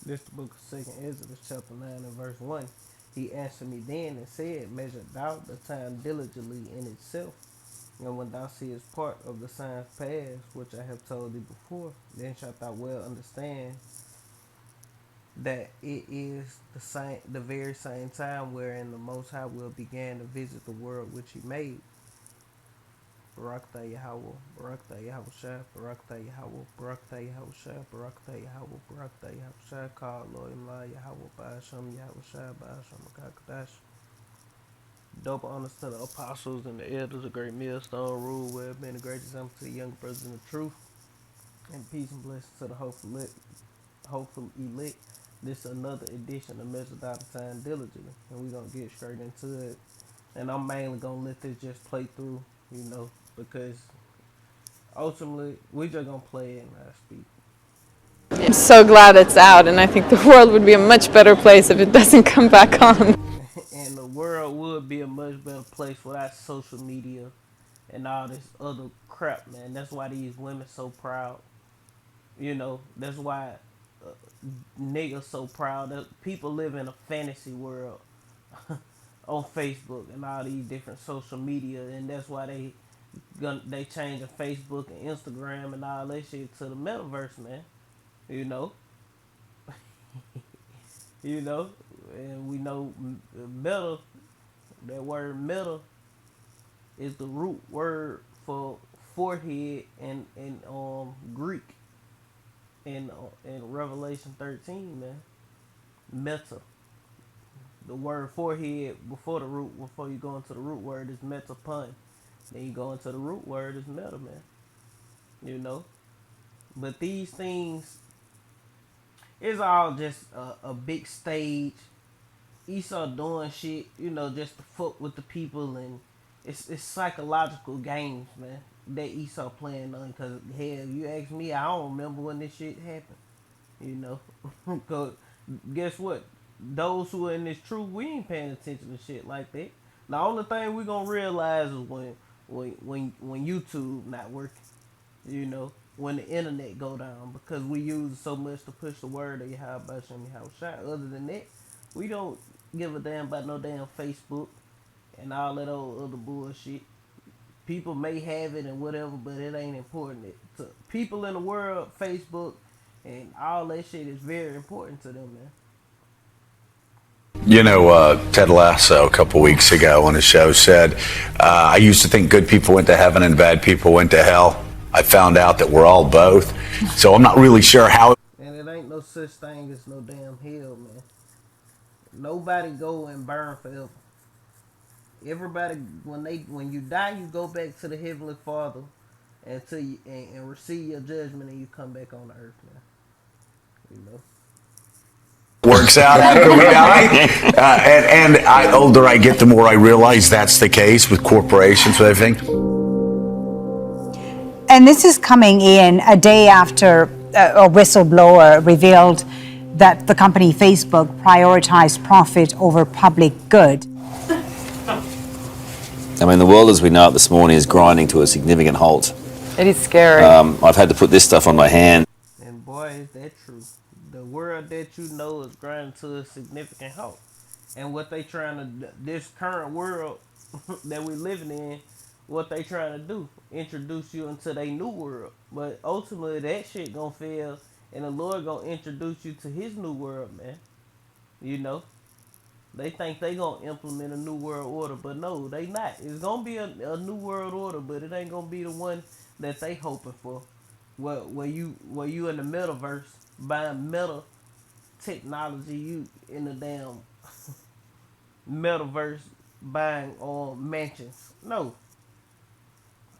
This the book of Second Ezra, chapter 9 and verse 1. He answered me then and said, Measure thou the time diligently in itself, and when thou seest part of the signs past, which I have told thee before, then shalt thou well understand that it is the very same time wherein the Most High will begin to visit the world which He made. Barakta Yahweh, Barakta Yahweh Shai, Barakta Yahweh, Barakta Yahweh Shai, Barakta Yahweh, Barakta Yahweh Shai, Call Lord Imla Yahweh, Ba'asham Yahweh Shai, Ba'asham Akakadash. Double honors to the apostles and the elders of Great Millstone Rule, where have been a great example to the young brothers in the truth, and peace and blessings to the hopeful elect. This is another edition of Measure Out of Time Diligently, and we're gonna get straight into it. And I'm mainly gonna let this just play through, because ultimately we just gonna play it and not speak. I'm so glad it's out, and I think the world would be a much better place if it doesn't come back on. And the world would be a much better place without social media and all this other crap, man. That's why these women so proud. That's why uh, niggas so proud that people live in a fantasy world on Facebook and all these different social media, and that's why they changing Facebook and Instagram and all that shit to the metaverse, man. You know, you know, and we know meta. That word meta is the root word for forehead in Greek in Revelation 13, man. Meta. The word forehead before you go into the root word is metapun. Then you go into the root word is meta, man. You know, but these things it's all just a big stage. Esau doing shit, just to fuck with the people, and it's psychological games, man. That Esau playing on, cause hell, you ask me, I don't remember when this shit happened. You know, cause guess what? Those who are in this truth, we ain't paying attention to shit like that. The only thing we gonna realize is when YouTube not working. When the internet go down, because we use it so much to push the word of Yahweh Shem Yahweh Shai. Other than that, we don't give a damn about no damn Facebook and all that old other bullshit. People may have it and whatever, but it ain't important. To people in the world, Facebook and all that shit is very important to them, man. You know, Ted Lasso a couple weeks ago on his show said, I used to think good people went to heaven and bad people went to hell. I found out that we're all both. So I'm not really sure how. And it ain't no such thing as no damn hell, man. Nobody go and burn forever. Everybody, when you die, you go back to the heavenly Father until and receive your judgment, and you come back on the earth, man. You know. Works out after we die. And the older I get, the more I realize that's the case with corporations with everything. And this is coming in a day after a whistleblower revealed that the company Facebook prioritized profit over public good. I mean, the world as we know it this morning is grinding to a significant halt. It is scary. I've had to put this stuff on my hand. And boy, is that true. The world that you know is grinding to a significant halt. And what they trying to, this current world that we living in, what they trying to do, introduce you into their new world. But ultimately, that shit gonna fail, and the Lord gonna introduce you to His new world, man. You know, they think they gonna implement a new world order, but no, they not. It's gonna be a new world order, but it ain't gonna be the one that they hoping for. Where you in the metaverse buying meta technology, you in the damn metaverse buying mansions. No,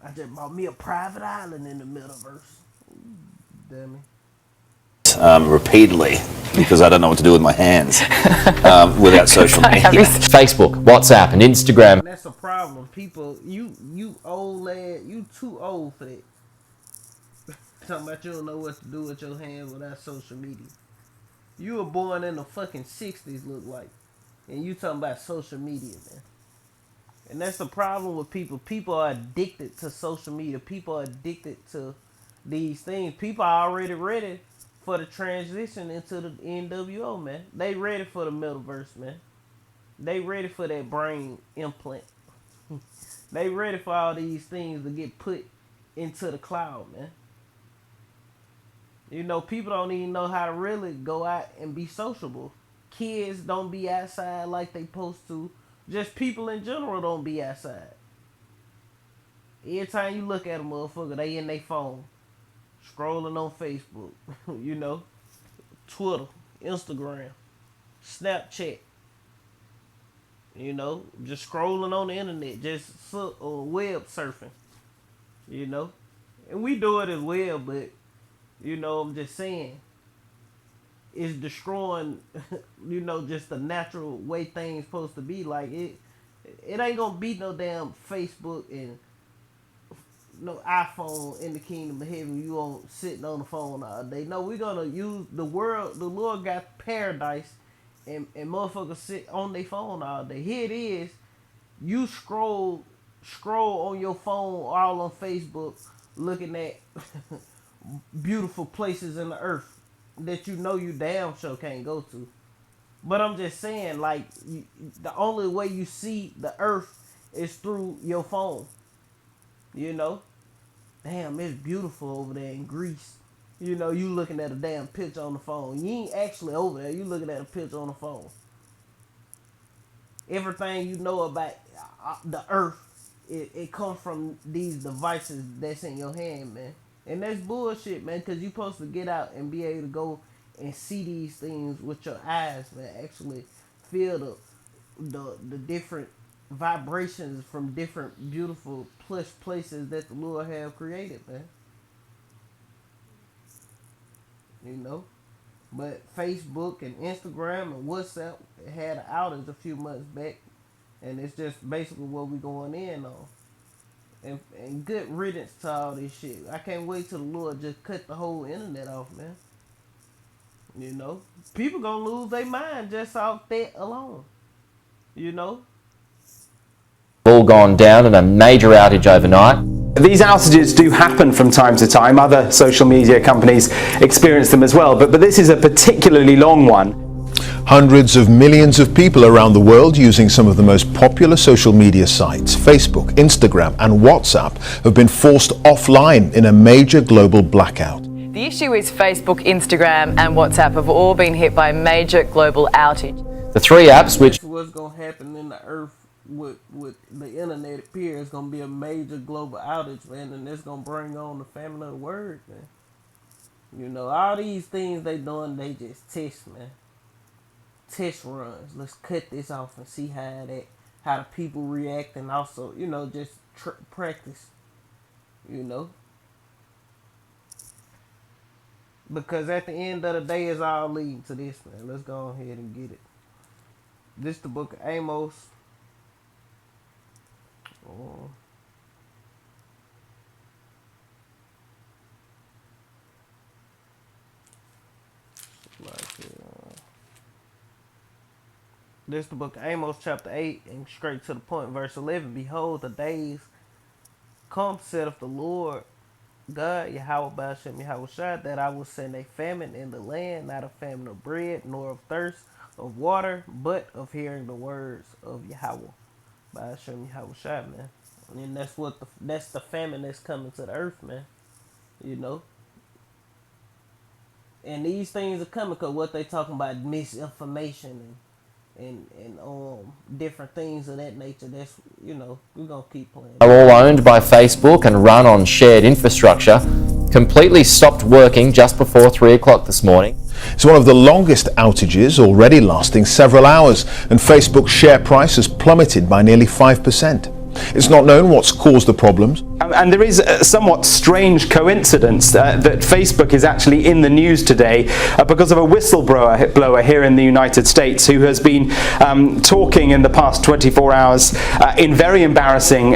I just bought me a private island in the metaverse. Damn it. Repeatedly because I don't know what to do with my hands without social media. Facebook, WhatsApp, and Instagram. And that's a problem. People, you old lad, you too old for that. Talking about you don't know what to do with your hands without social media. You were born in the fucking 60s, look like. And you talking about social media, man. And that's the problem with people. People are addicted to social media. People are addicted to these things. People are already ready for the transition into the NWO, man. They ready for the metaverse, man. They ready for that brain implant. They ready for all these things to get put into the cloud, man. You know, people don't even know how to really go out and be sociable. Kids don't be outside like they supposed to. Just people in general don't be outside. Every time you look at a motherfucker, they in their phone. Scrolling on Facebook, you know, Twitter, Instagram, Snapchat. You know, just scrolling on the internet, just web surfing. You know, and we do it as well, but you know, I'm just saying, it's destroying, you know, just the natural way things supposed to be. Like it ain't gonna be no damn Facebook and no iPhone in the kingdom of heaven. You won't sitting on the phone all day. No, we're gonna use the world. The Lord got paradise, and motherfuckers sit on their phone all day. Here it is. You scroll on your phone, all on Facebook, looking at beautiful places in the earth that you know you damn sure can't go to. But I'm just saying, like, the only way you see the earth is through your phone. You know? Damn, it's beautiful over there in Greece. You know, you looking at a damn picture on the phone. You ain't actually over there. You looking at a picture on the phone. Everything you know about the earth, it comes from these devices that's in your hand, man. And that's bullshit, man, because you supposed to get out and be able to go and see these things with your eyes, man. Actually feel the different vibrations from different beautiful plush places that the Lord have created, man. You know? But Facebook and Instagram and WhatsApp had an outage a few months back. And it's just basically what we going in on. And good riddance to all this shit. I can't wait till the Lord just cut the whole internet off, man. You know? People gonna lose their mind just off that alone. You know? All gone down in a major outage overnight. These outages do happen from time to time. Other social media companies experience them as well, but this is a particularly long one. Hundreds of millions of people around the world using some of the most popular social media sites, Facebook, Instagram and WhatsApp, have been forced offline in a major global blackout. The issue is Facebook, Instagram and WhatsApp have all been hit by a major global outage. The three apps which... That's what's going to happen in the earth with the internet appear. It's going to be a major global outage, man, and it's going to bring on the famine of the word, man. You know, all these things they doing, they just test, man. Test runs. Let's cut this off and see how the people react, and also, you know, just practice, you know. Because at the end of the day, it's all leading to this, man. Let's go ahead and get it. This the book of Amos. This the book of Amos, chapter 8, and straight to the point, verse 11. Behold, the days come, saith the Lord God, Yahweh Ba'ashem Yahushua, that I will send a famine in the land, not a famine of bread, nor of thirst of water, but of hearing the words of Yahweh Ba'ashem Yahushua, man. And that's the famine that's coming to the earth, man. You know. And these things are coming because what they talking about, misinformation and different things of that nature. That's, you know, we're gonna keep playing. Are all owned by Facebook and run on shared infrastructure, completely stopped working just before 3 o'clock this morning. It's one of the longest outages, already lasting several hours, and Facebook's share price has plummeted by nearly 5%. It's not known what's caused the problems. And there is a somewhat strange coincidence that Facebook is actually in the news today because of a whistleblower here in the United States who has been talking in the past 24 hours in a very embarrassing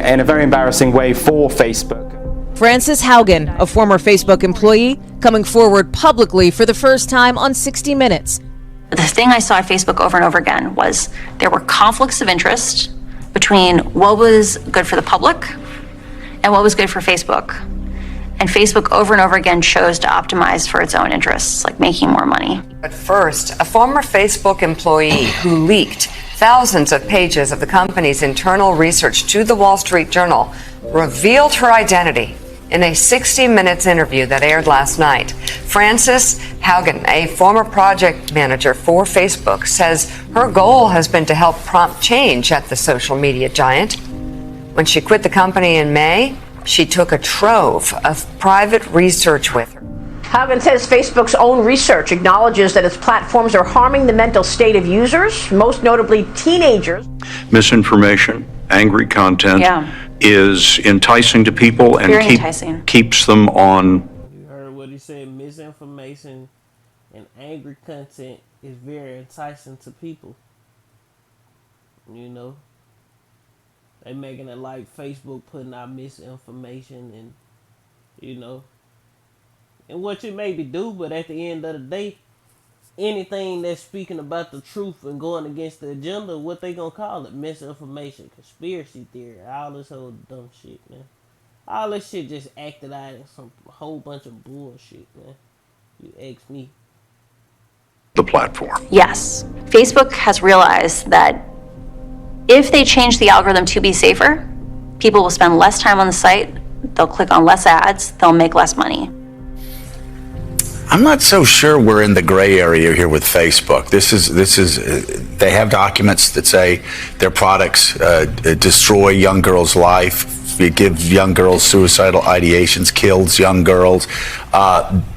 way for Facebook. Frances Haugen, a former Facebook employee, coming forward publicly for the first time on 60 Minutes. The thing I saw at Facebook over and over again was there were conflicts of interest between what was good for the public and what was good for Facebook. And Facebook over and over again chose to optimize for its own interests, like making more money. But first, a former Facebook employee who leaked thousands of pages of the company's internal research to the Wall Street Journal revealed her identity in a 60 Minutes interview that aired last night. Frances Haugen, a former project manager for Facebook, says her goal has been to help prompt change at the social media giant. When she quit the company in May, she took a trove of private research with her. Haugen says Facebook's own research acknowledges that its platforms are harming the mental state of users, most notably teenagers. Misinformation, angry content is enticing to people and keeps them on. You heard what he said, misinformation and angry content is very enticing to people. You know, they making it like Facebook putting out misinformation and, you know, and what you maybe do, but at the end of the day, anything that's speaking about the truth and going against the agenda, what they gonna call it? Misinformation, conspiracy theory, all this whole dumb shit, man. All this shit just acted out in some whole bunch of bullshit, man. You ask me. The platform. Yes, Facebook has realized that if they change the algorithm to be safer, people will spend less time on the site, they'll click on less ads, they'll make less money. I'm not so sure we're in the gray area here with Facebook. This is they have documents that say their products destroy young girls' life, it gives young girls suicidal ideations, kills young girls.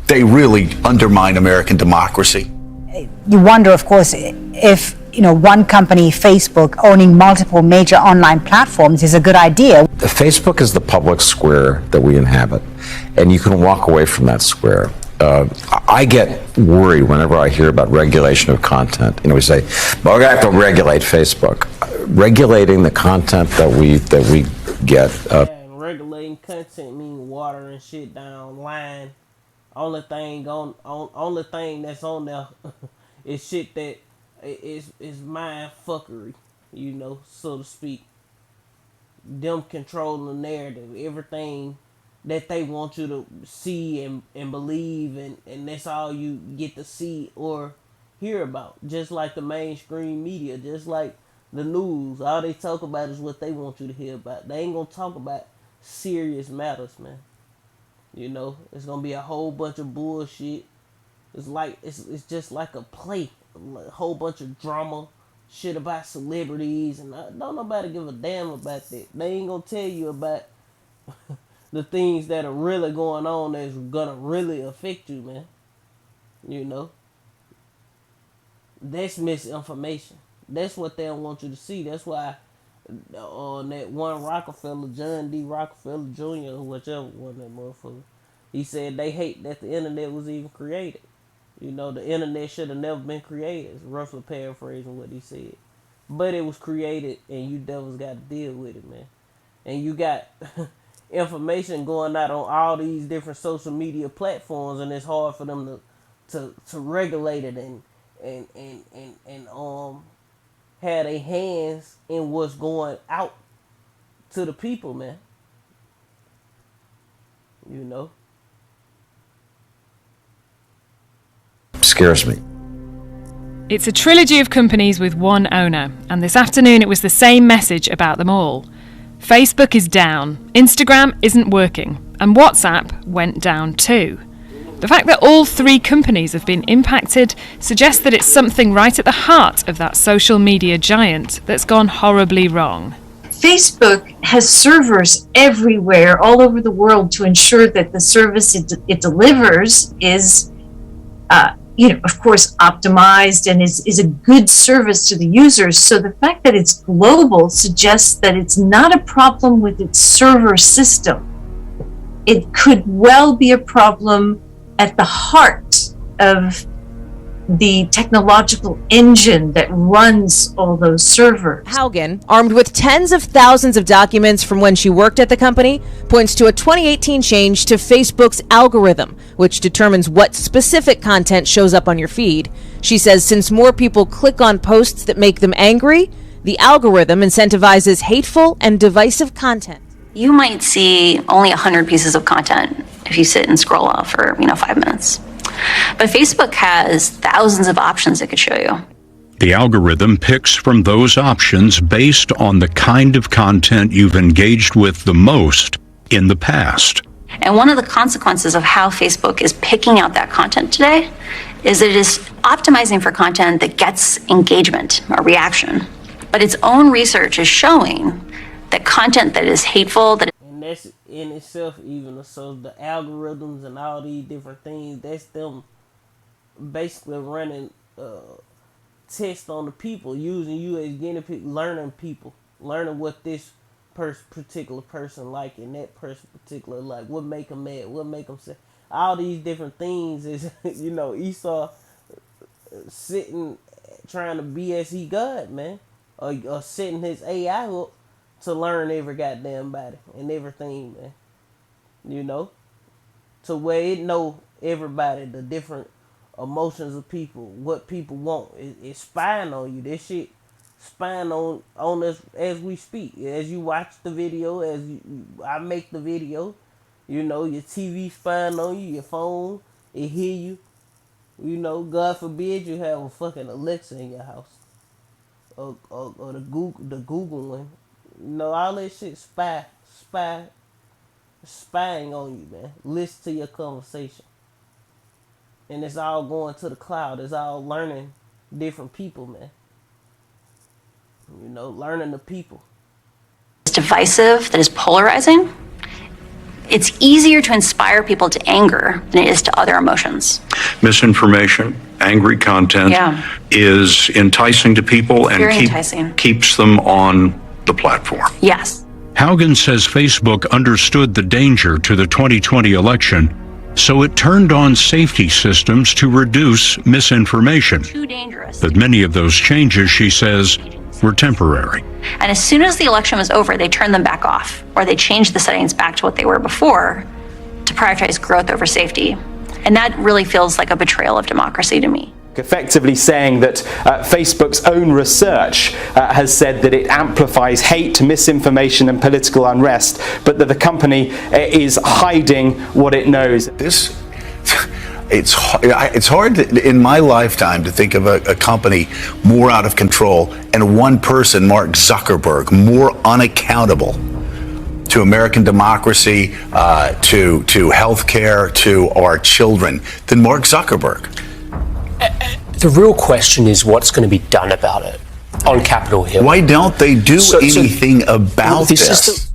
They really undermine American democracy. You wonder, of course, if one company, Facebook, owning multiple major online platforms is a good idea. Facebook is the public square that we inhabit, and you can walk away from that square. I get worried whenever I hear about regulation of content. We say, well, we're going to have to regulate Facebook. Regulating the content that we get. And regulating content mean watering shit down line. Only thing that's on there is shit that is mind fuckery, so to speak. Them controlling the narrative, everything that they want you to see and believe, and that's all you get to see or hear about. Just like the mainstream media, just like the news, all they talk about is what they want you to hear about. They ain't gonna talk about serious matters, man. It's gonna be a whole bunch of bullshit. It's just like a play, a whole bunch of drama, shit about celebrities, and don't nobody give a damn about that. They ain't gonna tell you about the things that are really going on that's gonna really affect you, man. That's misinformation. That's what they don't want you to see. That's why on that one Rockefeller, John D. Rockefeller Jr., or whichever one, that motherfucker, he said they hate that the internet was even created. The internet should have never been created. It's roughly paraphrasing what he said. But it was created, and you devils got to deal with it, man. And you got information going out on all these different social media platforms, and it's hard for them to regulate it and have their hands in what's going out to the people, man. Scares me. It's a trilogy of companies with one owner, and this afternoon it was the same message about them all. Facebook is down, Instagram isn't working, and WhatsApp went down too. The fact that all three companies have been impacted suggests that it's something right at the heart of that social media giant that's gone horribly wrong. Facebook has servers everywhere, all over the world, to ensure that the service it delivers is, of course, optimized and is a good service to the users. So the fact that it's global suggests that it's not a problem with its server system. It could well be a problem at the heart of the technological engine that runs all those servers. Haugen, armed with tens of thousands of documents from when she worked at the company, points to a 2018 change to Facebook's algorithm, which determines what specific content shows up on your feed. She says since more people click on posts that make them angry, the algorithm incentivizes hateful and divisive content. you might see only 100 pieces of content if you sit and scroll off for 5 minutes. But Facebook has thousands of options it could show you. The algorithm picks from those options based on the kind of content you've engaged with the most in the past. And one of the consequences of how Facebook is picking out that content today is that it is optimizing for content that gets engagement or reaction. But its own research is showing that content that is hateful, that And that's in itself even. So the algorithms and all these different things, that's them basically running tests on the people, using you as guinea pig, learning people, learning what this particular person like and that person particular like, what make them mad, what make them say. All these different things is, Esau sitting trying to be as he God, man, or setting his AI up to learn every goddamn body and everything, man. To where it know everybody, the different emotions of people, what people want. It's spying on you. This shit spying on us as we speak. As you watch the video, I make the video, your TV spying on you, your phone, it hear you. God forbid you have a fucking Alexa in your house. Or the Google one. All that shit spying on you, man. Listen to your conversation. And it's all going to the cloud. It's all learning different people, man. Learning the people. is divisive, that is polarizing. It's easier to inspire people to anger than it is to other emotions. Misinformation, angry content is enticing to people and keeps them on the platform. Yes. Haugen says Facebook understood the danger to the 2020 election, so it turned on safety systems to reduce misinformation. Too dangerous. But many of those changes, she says, were temporary. And as soon as the election was over, they turned them back off, or they changed the settings back to what they were before to prioritize growth over safety. And that really feels like a betrayal of democracy to me. Effectively saying that Facebook's own research has said that it amplifies hate, misinformation and political unrest, but that the company is hiding what it knows. It's hard in my lifetime to think of a company more out of control and one person, Mark Zuckerberg, more unaccountable to American democracy, to healthcare, to our children than Mark Zuckerberg. The real question is what's going to be done about it on Capitol Hill. Why don't they do anything about this?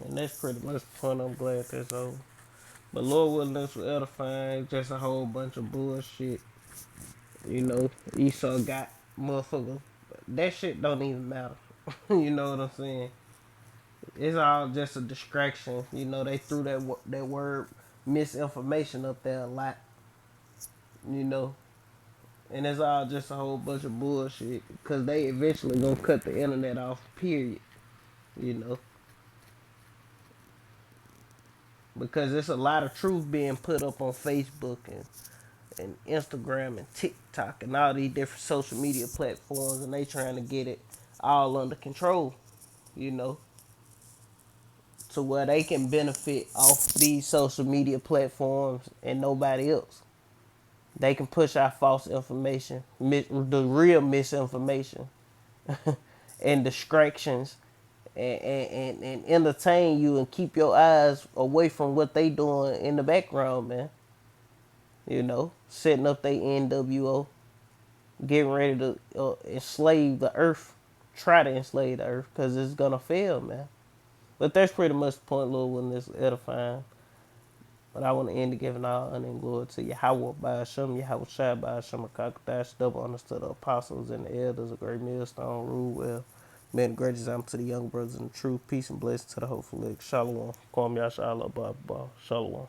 And that's pretty much the point. I'm glad that's over. But Lord willing, this was edifying. Just a whole bunch of bullshit. Esau got motherfucker. That shit don't even matter. You know what I'm saying? It's all just a distraction. They threw that word misinformation up there a lot. And it's all just a whole bunch of bullshit. Because they eventually gonna cut the internet off, period. Because there's a lot of truth being put up on Facebook and Instagram and TikTok and all these different social media platforms, and they trying to get it all under control, to where they can benefit off these social media platforms and nobody else. They can push out false information, the real misinformation, and distractions, and entertain you and keep your eyes away from what they doing in the background, man. Setting up their NWO, getting ready to enslave the earth, try to enslave the earth, because it's gonna fail, man. But that's pretty much the point, Lord, when this edifying. But I want to end it giving all honor and glory to Yahweh by Hashem, Yahweh Shai by Hashem, Kakadash, double honors to the apostles and the elders, a great millstone, rule well. Men, great example to the young brothers in the truth. Peace and blessings to the hopeful. Shalom. Kwam Yasha Allah, Shalom.